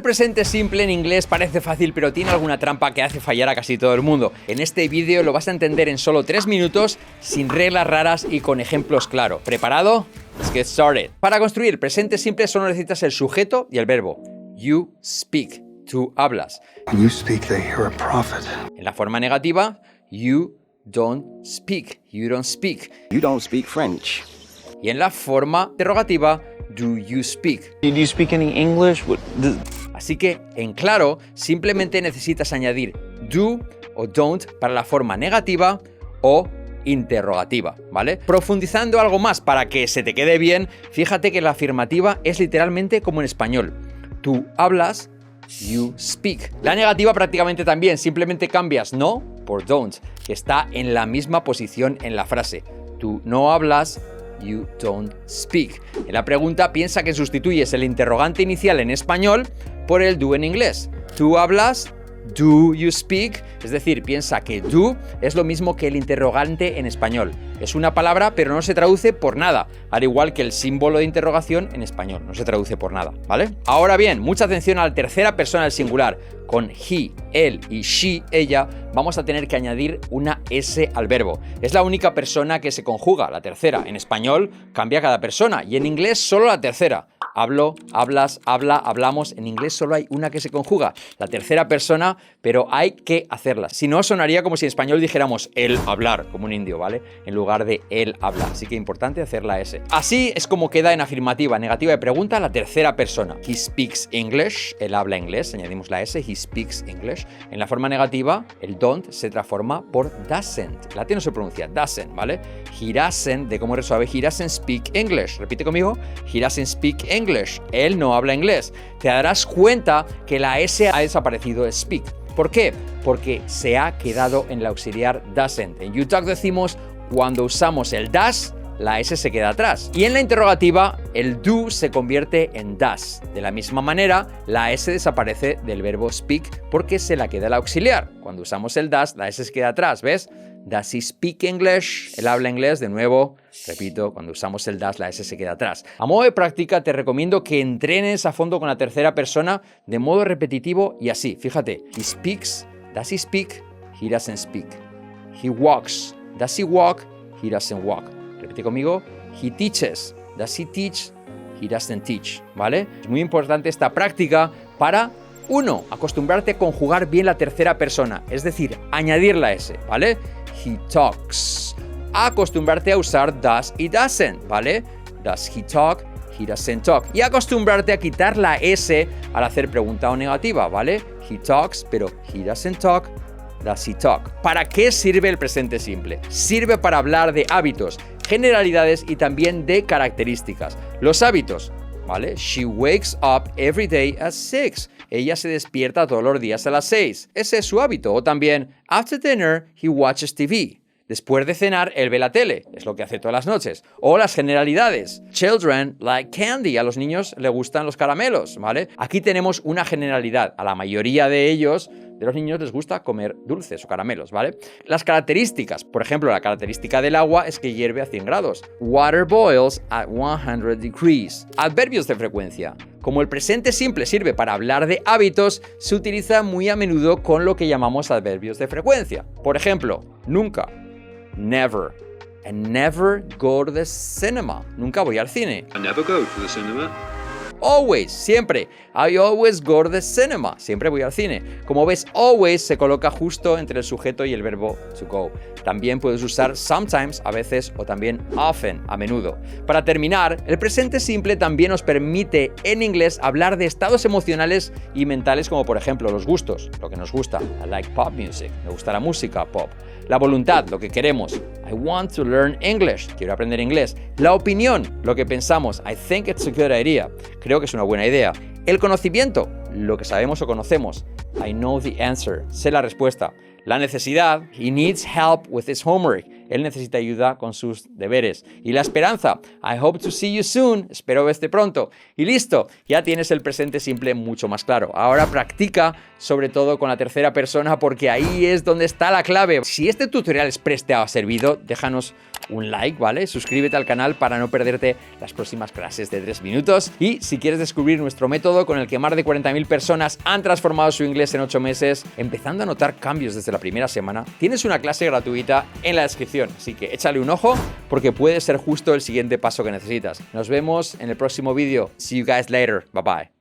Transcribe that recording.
presente simple en inglés parece fácil, pero tiene alguna trampa que hace fallar a casi todo el mundo. En este vídeo lo vas a entender en solo 3 minutos, sin reglas raras y con ejemplos claros. ¿Preparado? Let's get started. Para construir el presente simple solo necesitas el sujeto y el verbo. You speak. Tú hablas. When you speak, they hear a prophet. En la forma negativa, you don't speak. You don't speak. You don't speak French. Y en la forma interrogativa, do you speak? Do you speak any English? Así que, en claro, simplemente necesitas añadir do o don't para la forma negativa o interrogativa, ¿vale? Profundizando algo más para que se te quede bien, fíjate que la afirmativa es literalmente como en español. Tú hablas, you speak. La negativa prácticamente también, simplemente cambias no por don't, que está en la misma posición en la frase. Tú no hablas, you don't speak. En la pregunta piensa que sustituyes el interrogante inicial en español por el do en inglés. Tú hablas, do you speak, es decir, piensa que do es lo mismo que el interrogante en español. Es una palabra, pero no se traduce por nada, al igual que el símbolo de interrogación en español, no se traduce por nada, ¿vale? Ahora bien, mucha atención a la tercera persona del singular. Con he, él y she, ella, vamos a tener que añadir una S al verbo. Es la única persona que se conjuga, la tercera. En español cambia cada persona y en inglés solo la tercera. Hablo, hablas, habla, hablamos. En inglés solo hay una que se conjuga, la tercera persona, pero hay que hacerla. Si no, sonaría como si en español dijéramos él hablar, como un indio, ¿vale? En lugar de él habla. Así que importante hacer la S. Así es como queda en afirmativa, negativa de pregunta, la tercera persona. He speaks English, él habla inglés, añadimos la S, he speaks English. En la forma negativa, el don't se transforma por doesn't. La T no se pronuncia, doesn't, ¿vale? He doesn't, de cómo resuelve, he doesn't speak English. Repite conmigo, he doesn't speak English. Él no habla inglés. Te darás cuenta que la S ha desaparecido de speak. ¿Por qué? Porque se ha quedado en el auxiliar doesn't. En you talk decimos cuando usamos el does, la S se queda atrás. Y en la interrogativa, el do se convierte en does. De la misma manera, la S desaparece del verbo speak porque se la queda el auxiliar. Cuando usamos el does, la S se queda atrás, ¿ves? Does he speak English? Él habla inglés, de nuevo. Repito, cuando usamos el does, la S se queda atrás. A modo de práctica, te recomiendo que entrenes a fondo con la tercera persona de modo repetitivo y así. Fíjate, he speaks, does he speak? He doesn't speak. He walks, does he walk? He doesn't walk. Repite conmigo, he teaches, does he teach? He doesn't teach, ¿vale? Es muy importante esta práctica para 1. Acostumbrarte a conjugar bien la tercera persona, es decir, añadir la S, ¿vale? He talks. Acostumbrarte a usar does y doesn't, ¿vale? Does he talk? He doesn't talk. Y acostumbrarte a quitar la S al hacer pregunta o negativa, ¿vale? He talks, pero he doesn't talk. Does he talk? ¿Para qué sirve el presente simple? Sirve para hablar de hábitos, generalidades y también de características. Los hábitos, ¿vale? She wakes up every day at 6. Ella se despierta todos los días a las 6. Ese es su hábito. O también, after dinner, he watches TV. Después de cenar, él ve la tele. Es lo que hace todas las noches. O las generalidades. Children like candy. A los niños les gustan los caramelos, ¿vale? Aquí tenemos una generalidad. A la mayoría de ellos, de los niños, les gusta comer dulces o caramelos, ¿vale? Las características. Por ejemplo, la característica del agua es que hierve a 100 grados. Water boils at 100 degrees. Adverbios de frecuencia. Como el presente simple sirve para hablar de hábitos, se utiliza muy a menudo con lo que llamamos adverbios de frecuencia. Por ejemplo, nunca. Never. I never go to the cinema. Nunca voy al cine. I never go to the cinema. Always, siempre. I always go to the cinema. Siempre voy al cine. Como ves, always se coloca justo entre el sujeto y el verbo to go. También puedes usar sometimes, a veces, o también often, a menudo. Para terminar, el presente simple también nos permite en inglés hablar de estados emocionales y mentales como por ejemplo los gustos, lo que nos gusta. I like pop music. Me gusta la música pop. La voluntad, lo que queremos. I want to learn English. Quiero aprender inglés. La opinión, lo que pensamos. I think it's a good idea. Creo que es una buena idea. El conocimiento, lo que sabemos o conocemos. I know the answer. Sé la respuesta. La necesidad, he needs help with his homework. él necesita ayuda con sus deberes. Y la esperanza, I hope to see you soon, espero verte pronto. Y listo, ya tienes el presente simple mucho más claro. Ahora practica sobre todo con la tercera persona porque ahí es donde está la clave. Si este tutorial Express te ha servido, déjanos un like, ¿vale? Suscríbete al canal para no perderte las próximas clases de 3 minutos. Y si quieres descubrir nuestro método con el que más de 40.000 personas han transformado su inglés en 8 meses, empezando a notar cambios desde la primera semana, tienes una clase gratuita en la descripción. Así que échale un ojo porque puede ser justo el siguiente paso que necesitas. Nos vemos en el próximo vídeo. See you guys later. Bye bye.